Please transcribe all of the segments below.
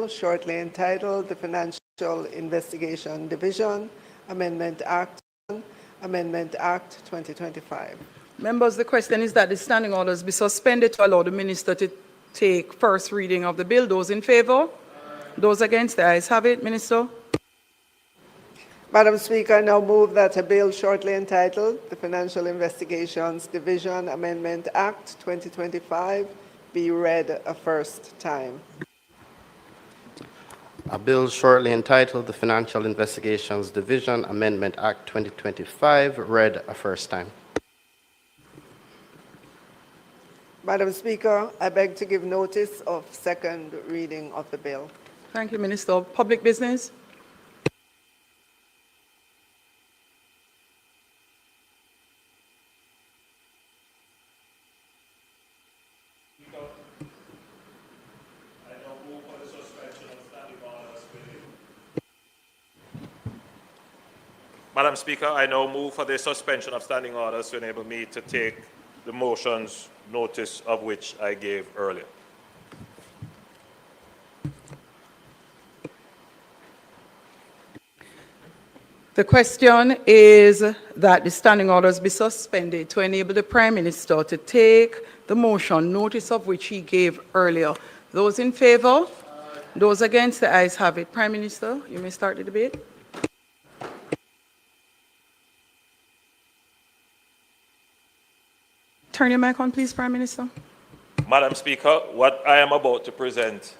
bill shortly entitled the Financial Investigation Division Amendment Act 2025. Members, the question is that the standing orders be suspended to allow the minister to take first reading of the bill. Those in favor? Those against? The ayes have it. Minister. Madam Speaker, I now move that a bill shortly entitled the Financial Investigations Division Amendment Act 2025 be read a first time. A bill shortly entitled the Financial Investigations Division Amendment Act 2025 read a first time. Madam Speaker, I beg to give notice of second reading of the bill. Thank you, Minister. Public business. Madam Speaker, I now move for the suspension of standing orders to enable me to take the motions, notice of which I gave earlier. The question is that the standing orders be suspended to enable the Prime Minister to take the motion, notice of which he gave earlier. Those in favor? Those against? The ayes have it. Prime Minister, you may start the debate. Turn your mic on, please, Prime Minister. Madam Speaker, what I am about to present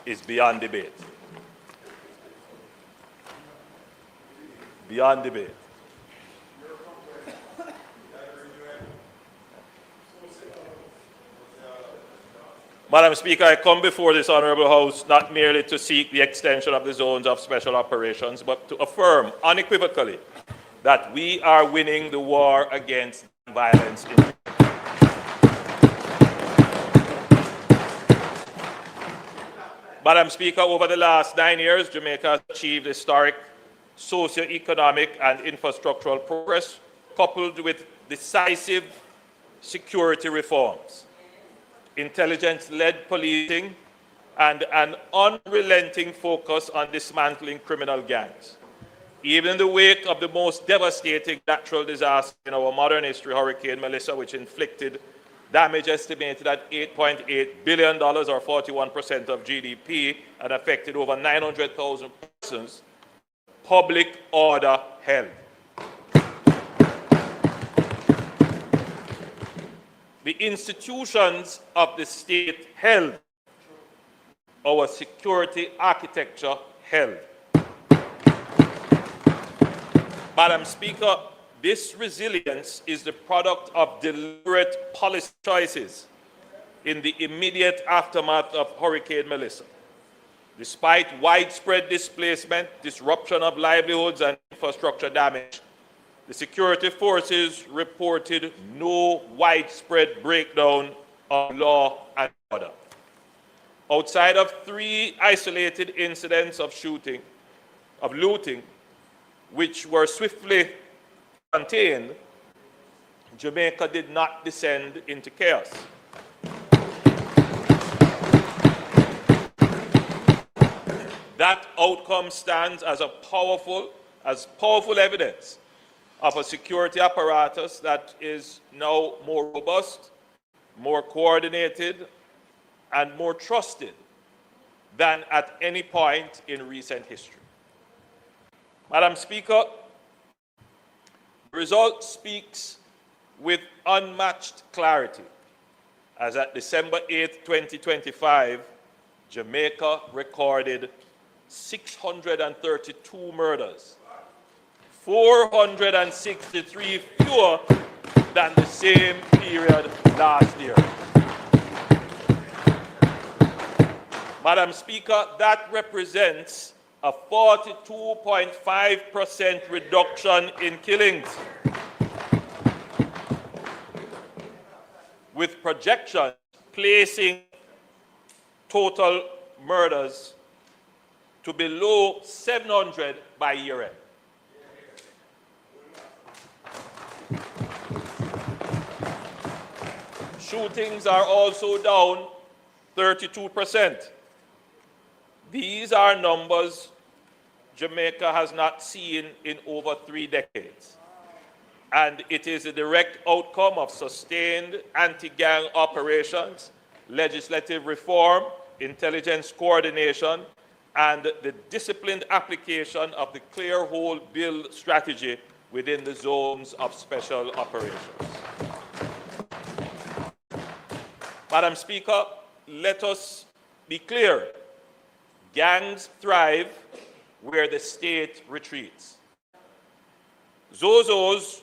is beyond debate. Beyond debate. Madam Speaker, I come before this Honourable House not merely to seek the extension of the zones of special operations, but to affirm unequivocally that we are winning the war against violence in Jamaica. Madam Speaker, over the last 9 years, Jamaica has achieved historic socio-economic and infrastructural progress, coupled with decisive security reforms, intelligence-led policing, and an unrelenting focus on dismantling criminal gangs. Even in the wake of the most devastating natural disaster in our modern history, Hurricane Melissa, which inflicted damage estimated at $8.8 billion, or 41% of GDP, and affected over 900,000 persons, public order held. The institutions of the state held. Our security architecture held. Madam Speaker, this resilience is the product of deliberate policy choices in the immediate aftermath of Hurricane Melissa. Despite widespread displacement, disruption of livelihoods, and infrastructure damage, the security forces reported no widespread breakdown of law and order. Outside of 3 isolated incidents of looting, which were swiftly contained, Jamaica did not descend into chaos. That outcome stands as powerful evidence of a security apparatus that is now more robust, more coordinated, and more trusted than at any point in recent history. Madam Speaker, the result speaks with unmatched clarity, as at December 8, 2025, Jamaica recorded 632 murders, 463 fewer than the same period last year. Madam Speaker, that represents a 42.5% reduction in killings, with projections placing total murders to below 700 by year-end. Shootings are also down 32%, These are numbers Jamaica has not seen in over 3 decades. And it is a direct outcome of sustained anti-gang operations, legislative reform, intelligence coordination, and the disciplined application of the clear hold build strategy within the zones of special operations. Madam Speaker, let us be clear. Gangs thrive where the state retreats. ZoSos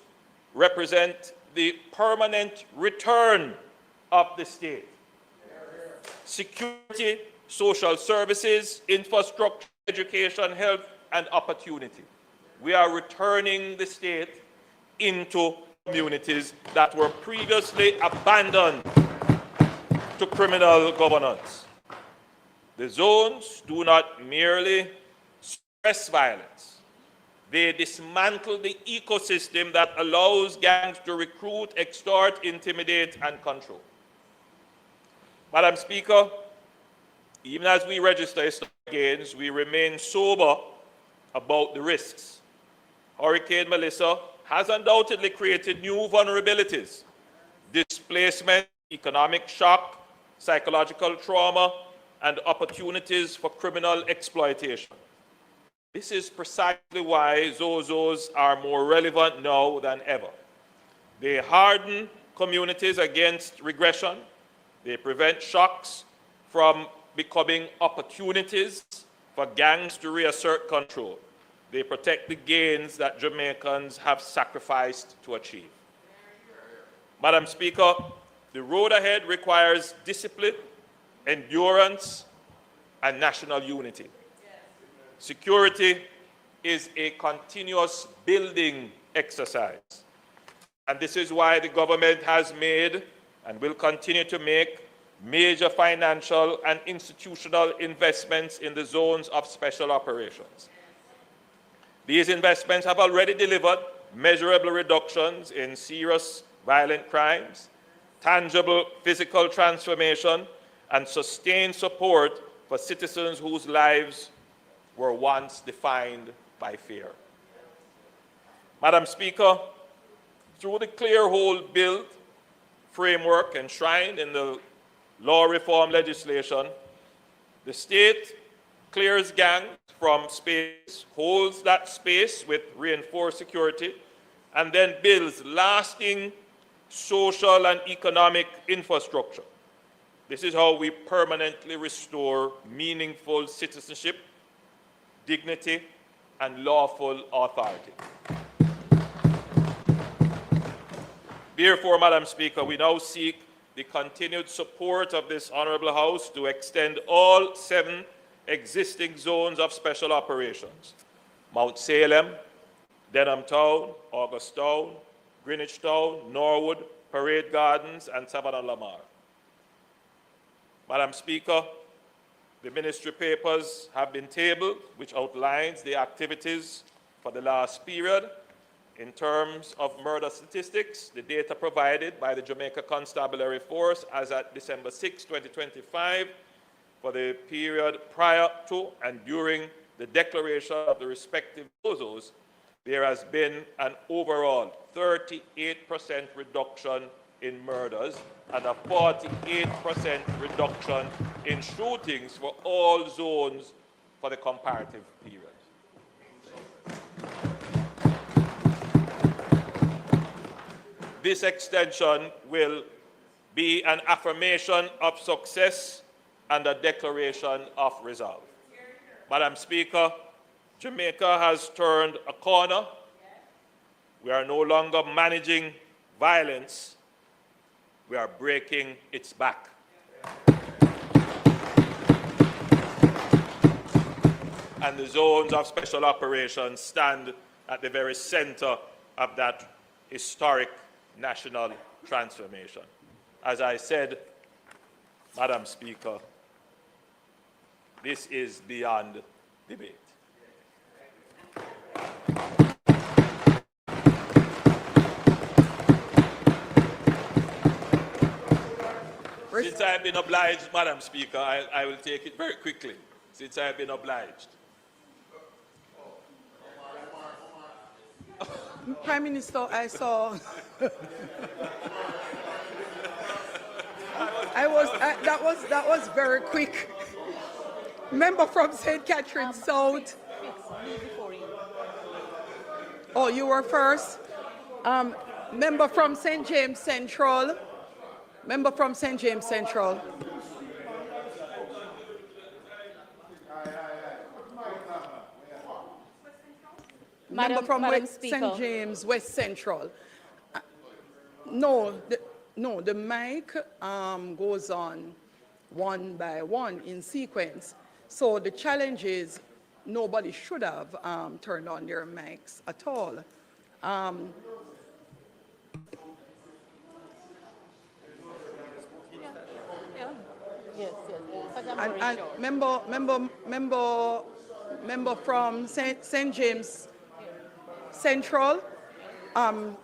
represent the permanent return of the state. Security, social services, infrastructure, education, health, and opportunity. We are returning the state into communities that were previously abandoned to criminal governance. The zones do not merely suppress violence. They dismantle the ecosystem that allows gangs to recruit, extort, intimidate, and control. Madam Speaker, even as we register historic gains, we remain sober about the risks. Hurricane Melissa has undoubtedly created new vulnerabilities: displacement, economic shock, psychological trauma, and opportunities for criminal exploitation. This is precisely why ZoSos are more relevant now than ever. They harden communities against regression. They prevent shocks from becoming opportunities for gangs to reassert control. They protect the gains that Jamaicans have sacrificed to achieve. Madam Speaker, the road ahead requires discipline, endurance, and national unity. Security is a continuous building exercise. And this is why the government has made and will continue to make major financial and institutional investments in the zones of special operations. These investments have already delivered measurable reductions in serious violent crimes, tangible physical transformation, and sustained support for citizens whose lives were once defined by fear. Madam Speaker, through the clear hold build framework enshrined in the law reform legislation, the state clears gangs from space, holds that space with reinforced security, and then builds lasting social and economic infrastructure. This is how we permanently restore meaningful citizenship, dignity, and lawful authority. Therefore, Madam Speaker, we now seek the continued support of this Honorable House to extend all 7 existing zones of special operations: Mount Salem, Denham Town, August Town, Greenwich Town, Norwood, Parade Gardens, and Savannah Lamar. Madam Speaker, the ministry papers have been tabled, which outlines the activities for the last period. In terms of murder statistics, the data provided by the Jamaica Constabulary Force as at December 6, 2025, for the period prior to and during the declaration of the respective ZoSos, there has been an overall 38% reduction in murders and a 48% reduction in shootings for all zones for the comparative period. This extension will be an affirmation of success and a declaration of resolve. Madam Speaker, Jamaica has turned a corner. We are no longer managing violence. We are breaking its back. And the zones of special operations stand at the very center of that historic national transformation. As I said, Madam Speaker, this is beyond debate. Since I've been obliged, Madam Speaker, I will take it very quickly. since I have been obliged. Prime Minister, I saw. That was very quick. Member from St. Catherine South. Oh, you were first. Member from St. James Central. Member from St. James Central. Member from Madam Speaker. St. James West Central. No, the mic goes on one by one in sequence. So the challenge is nobody should have turned on their mics at all. Yes. And member from St. James Central,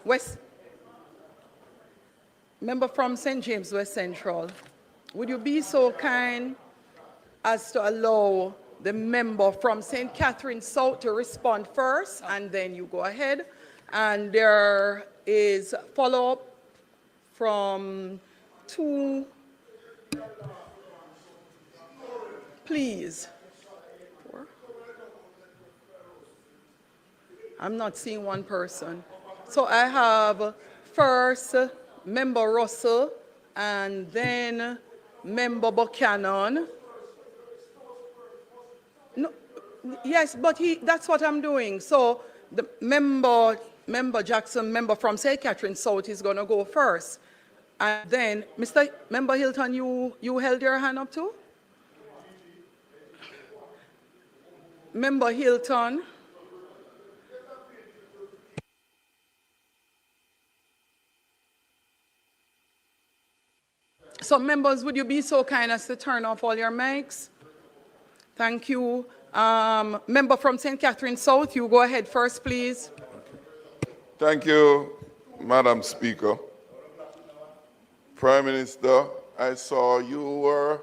West. Member from St. James West Central, would you be so kind as to allow the member from St. Catherine South to respond first, and then you go ahead. And there is follow-up from two. Please. I'm not seeing one person. So I have first Member Russell and then Member Buchanan. No, yes, but that's what I'm doing. So the Member Jackson, member from St. Catherine South is going to go first. And then, Member Hilton, you held your hand up too? Member Hilton. So members, would you be so kind as to turn off all your mics? Thank you. Member from St. Catherine South, you go ahead first, please. Thank you, Madam Speaker. Prime Minister, I saw you were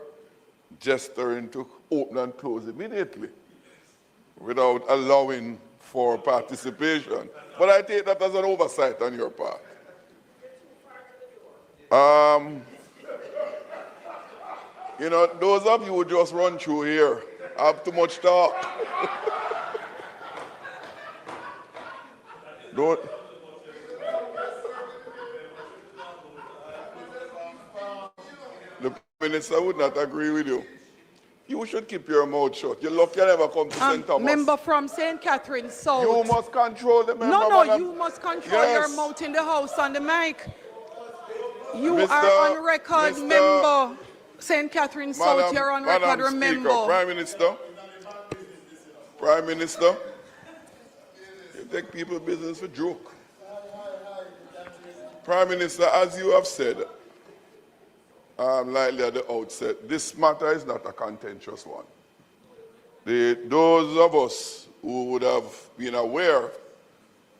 gesturing to open and close immediately without allowing for participation. But I take that as an oversight on your part. You know, those of you who just run through here have too much talk. Don't. The Minister would not agree with you. You should keep your mouth shut. You're lucky I never come to St. Thomas. Member from St. Catherine South. You must control the member. No, you must control your mouth in the house on the mic. You are on record, member. St. Catherine South, you're on record, remember. Prime Minister, you take people's business for joke. Prime Minister, as you have said, lightly at the outset, this matter is not a contentious one. Those of us who would have been aware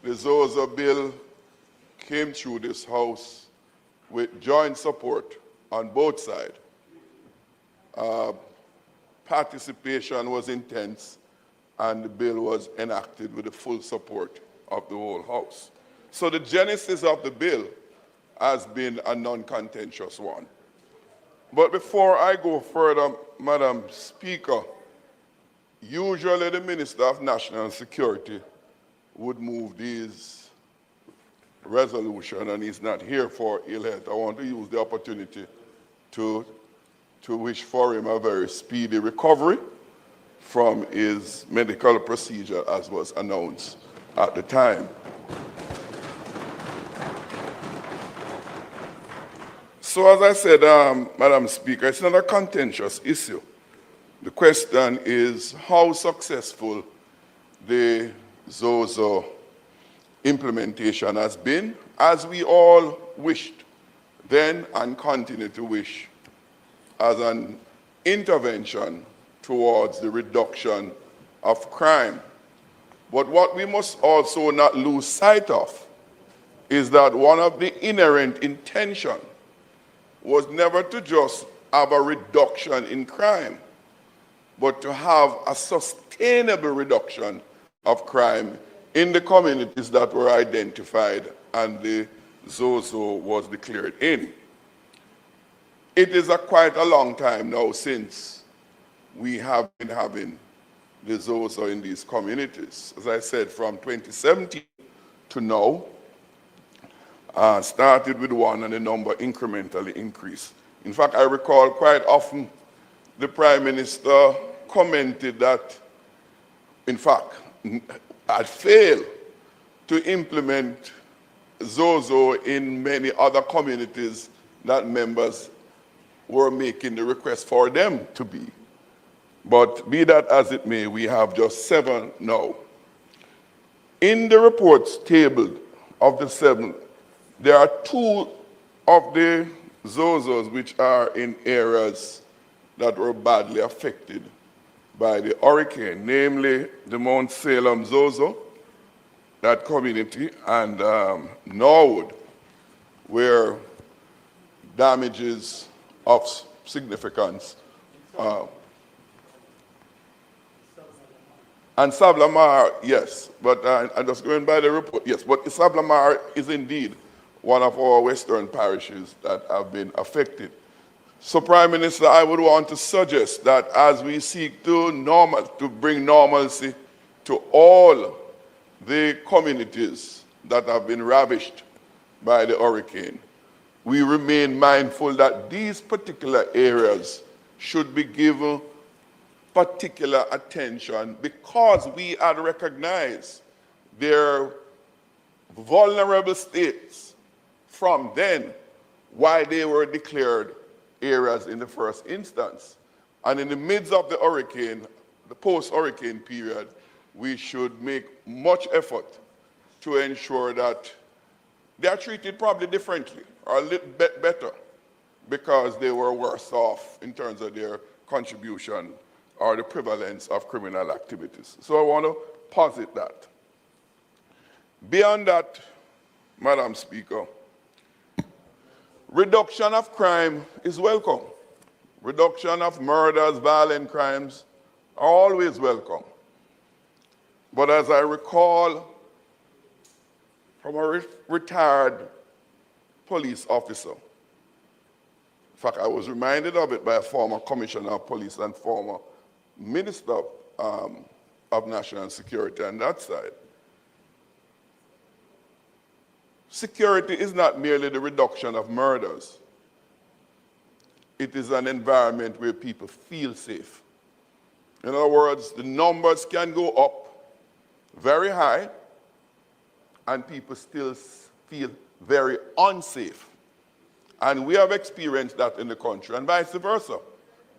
the ZoSo bill came through this House with joint support on both sides. Participation was intense, and the bill was enacted with the full support of the whole House. So the genesis of the bill has been a non-contentious one. But before I go further, Madam Speaker, usually the Minister of National Security would move these resolutions, and he's not here for ill health. I want to use the opportunity to wish for him a very speedy recovery from his medical procedure as was announced at the time. So as I said, Madam Speaker, it's not a contentious issue. The question is how successful the ZoSo implementation has been, as we all wished then and continue to wish, as an intervention towards the reduction of crime. But what we must also not lose sight of is that one of the inherent intention was never to just have a reduction in crime, but to have a sustainable reduction of crime in the communities that were identified and the ZoSo was declared in. It is quite a long time now since we have been having the ZoSo in these communities. As I said, from 2017 to now, started with one and the number incrementally increased. In fact, I recall quite often the Prime Minister commented that, in fact, had failed to implement ZoSo in many other communities that members were making the request for them to be. But be that as it may, we have just 7 now. In the reports tabled of the 7, there are 2 of the ZoSos which are in areas that were badly affected by the hurricane, namely the Mount Salem ZoSo, that community, and Norwood, where damages of significance. And Sablamar, yes, but I'm just going by the report, yes, but Sablamar is indeed one of our western parishes that have been affected. So, Prime Minister, I would want to suggest that as we seek to bring normalcy to all the communities that have been ravished by the hurricane, we remain mindful that these particular areas should be given particular attention because we had recognized their vulnerable states from then why they were declared areas in the first instance. And in the midst of the hurricane, the post-hurricane period, we should make much effort to ensure that they are treated probably differently or a little bit better because they were worse off in terms of their contribution or the prevalence of criminal activities. So I want to posit that. Beyond that, Madam Speaker, reduction of crime is welcome. Reduction of murders, violent crimes are always welcome. But as I recall from a retired police officer, in fact, I was reminded of it by a former commissioner of police and former minister of national security on that side. Security is not merely the reduction of murders. It is an environment where people feel safe. In other words, the numbers can go up very high and people still feel very unsafe. And we have experienced that in the country and vice versa.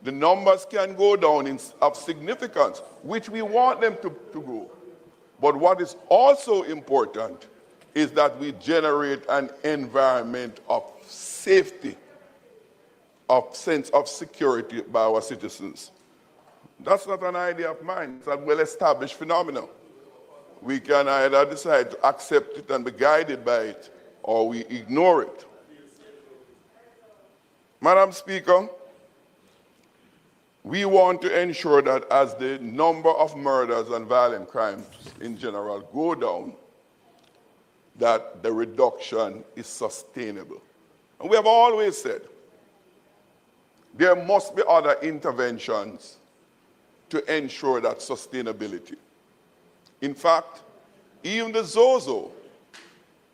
The numbers can go down of significance, which we want them to go. But what is also important is that we generate an environment of safety, of sense of security by our citizens. That's not an idea of mine. It's a well-established phenomenon. We can either decide to accept it and be guided by it, or we ignore it. Madam Speaker, we want to ensure that as the number of murders and violent crimes in general go down, that the reduction is sustainable. And we have always said there must be other interventions to ensure that sustainability. In fact, even the ZoSo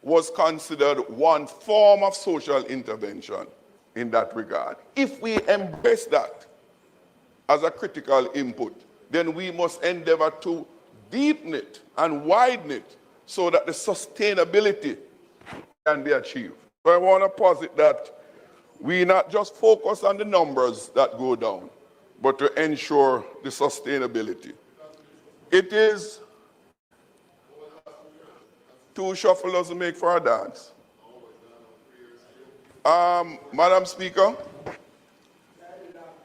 was considered one form of social intervention in that regard. If we embrace that as a critical input, then we must endeavor to deepen it and widen it so that the sustainability can be achieved. So I want to posit that we not just focus on the numbers that go down, but to ensure the sustainability. It is two shufflers make for a dance. Madam Speaker,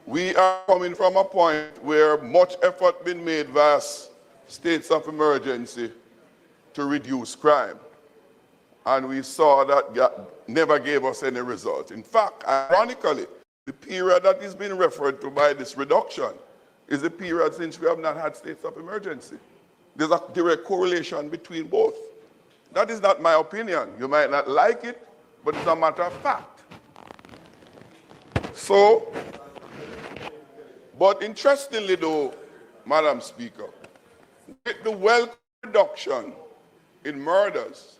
we are coming from a point where much effort been made via states of emergency to reduce crime. And we saw that never gave us any result. In fact, ironically, the period that is being referred to by this reduction is the period since we have not had states of emergency. There's a direct correlation between both. That is not my opinion. You might not like it, but it's a matter of fact. So, but interestingly though, Madam Speaker, with the welcome reduction in murders,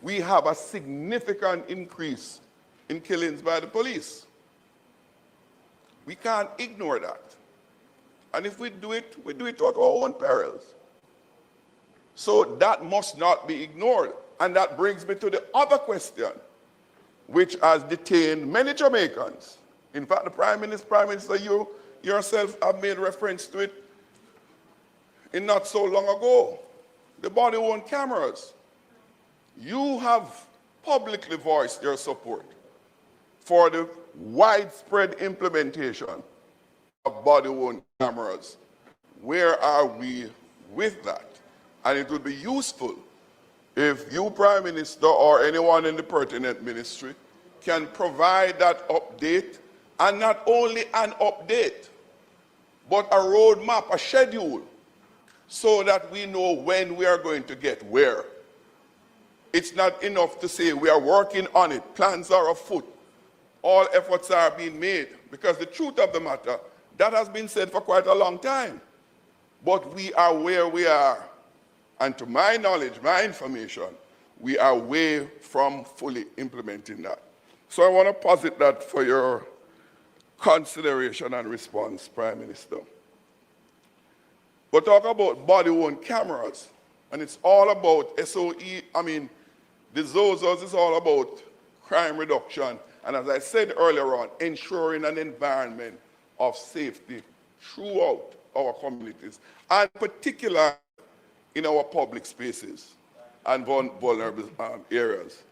we have a significant increase in killings by the police. We can't ignore that. And if we do it at our own perils. So that must not be ignored. And that brings me to the other question, which has detained many Jamaicans. In fact, the Prime Minister, you yourself have made reference to it in not so long ago. The body-worn cameras. You have publicly voiced your support for the widespread implementation of body-worn cameras. Where are we with that? And it would be useful if you, Prime Minister, or anyone in the pertinent ministry can provide that update, and not only an update, but a roadmap, a schedule, so that we know when we are going to get where. It's not enough to say we are working on it, plans are afoot, all efforts are being made, because the truth of the matter, that has been said for quite a long time. But we are where we are. And to my knowledge, my information, we are way from fully implementing that. So I want to posit that for your consideration and response, Prime Minister. But talk about body-worn cameras, and it's all about SOE, the ZoSos is all about crime reduction, and as I said earlier on, ensuring an environment of safety throughout our communities, and particularly in our public spaces and vulnerable areas.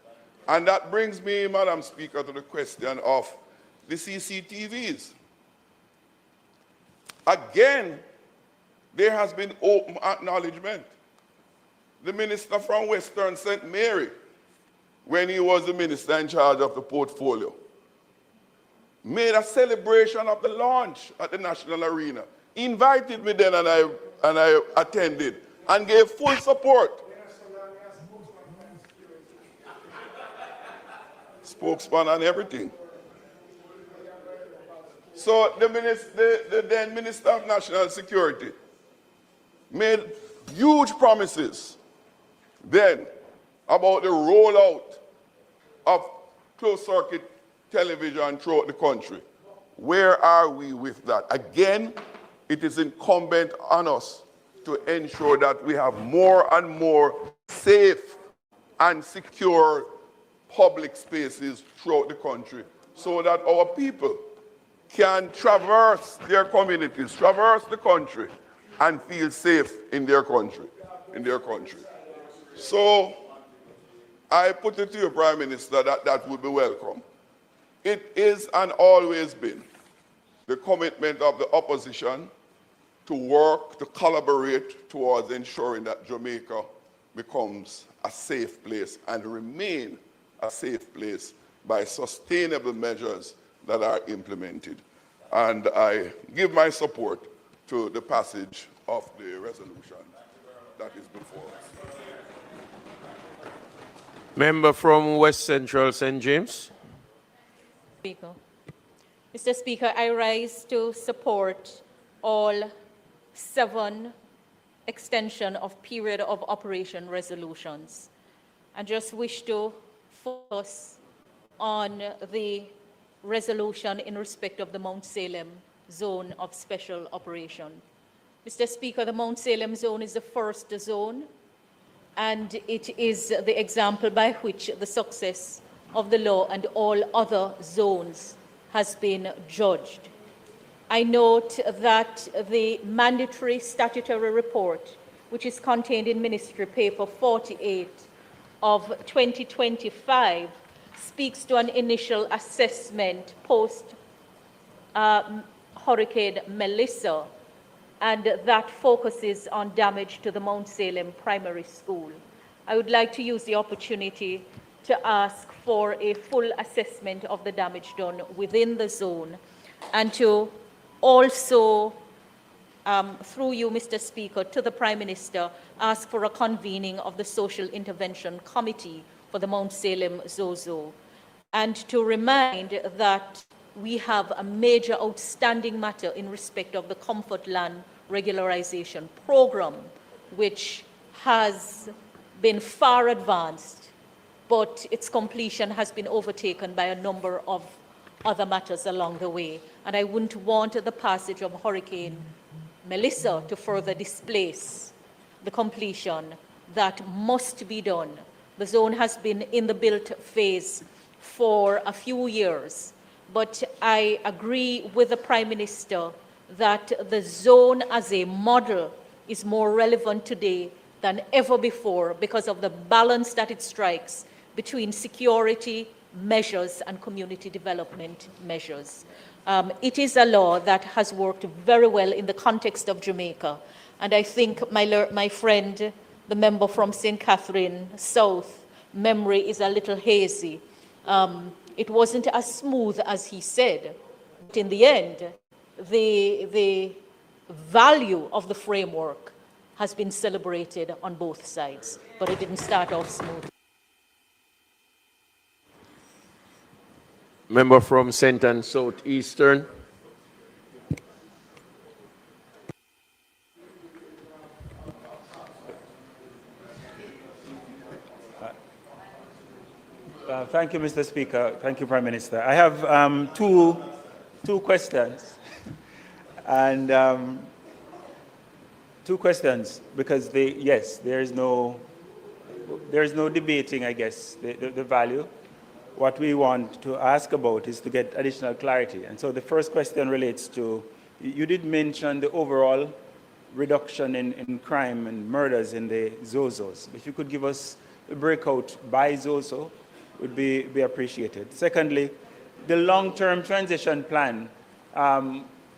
And that brings me, Madam Speaker, to the question of the CCTVs. Again, there has been open acknowledgement. The minister from Western St. Mary, when he was the minister in charge of the portfolio, made a celebration of the launch at the National Arena. He invited me then, and I attended and gave full support. Spokesman and everything. So the then Minister of National Security made huge promises then about the rollout of closed-circuit television throughout the country. Where are we with that? Again, it is incumbent on us to ensure that we have more and more safe and secure public spaces throughout the country so that our people can traverse their communities, traverse the country, and feel safe in their country. So I put it to you, Prime Minister, that would be welcome. It is and always been the commitment of the opposition to work, to collaborate towards ensuring that Jamaica becomes a safe place and remain a safe place by sustainable measures that are implemented. And I give my support to the passage of the resolution that is before us. Member from West Central St. James. Speaker. Mr. Speaker, I rise to support all 7 extension of period of operation resolutions. I just wish to focus on the resolution in respect of the Mount Salem zone of special operation. Mr. Speaker, the Mount Salem zone is the first zone, and it is the example by which the success of the law and all other zones has been judged. I note that the mandatory statutory report, which is contained in Ministry Paper 48 of 2025, speaks to an initial assessment post Hurricane Melissa, and that focuses on damage to the Mount Salem Primary School. I would like to use the opportunity to ask for a full assessment of the damage done within the zone, and to also through you, Mr. Speaker, to the Prime Minister, ask for a convening of the Social Intervention Committee for the Mount Salem ZoSo, and to remind that we have a major outstanding matter in respect of the Comfort Land Regularization Program, which has been far advanced, but its completion has been overtaken by a number of other matters along the way. And I wouldn't want the passage of Hurricane Melissa to further displace the completion that must be done. The zone has been in the built phase for a few years, but I agree with the Prime Minister that the zone as a model is more relevant today than ever before because of the balance that it strikes between security measures and community development measures. It is a law that has worked very well in the context of Jamaica, and I think my friend, the member from St. Catherine South, memory is a little hazy. It wasn't as smooth as he said, but in the end, the value of the framework has been celebrated on both sides, but it didn't start off smooth. Member from St. and Southeastern. Thank you, Mr. Speaker. Thank you, Prime Minister. I have two questions, and two questions because there is no debating, I guess, the value. What we want to ask about is to get additional clarity. And so the first question relates to, you did mention the overall reduction in crime and murders in the ZoSos. If you could give us a breakout by ZoSo, would be appreciated. Secondly, the long-term transition plan,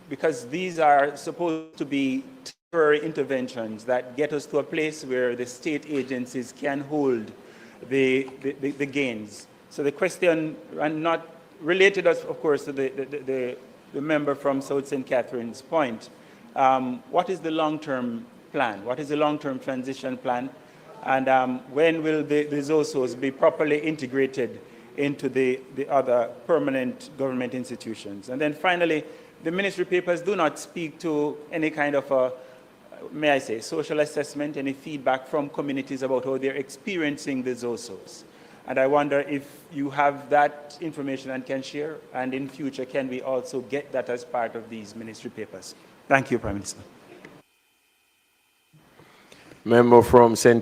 because these are supposed to be temporary interventions that get us to a place where the state agencies can hold the gains. So the question, and not related, of course, to the member from South St. Catherine's point, what is the long-term plan? What is the long-term transition plan? And when will the ZoSos be properly integrated into the other permanent government institutions? And then finally, the ministry papers do not speak to any kind of a, may I say, social assessment, any feedback from communities about how they're experiencing the ZoSos. And I wonder if you have that information and can share, and in future, can we also get that as part of these ministry papers? Thank you, Prime Minister. Member from St.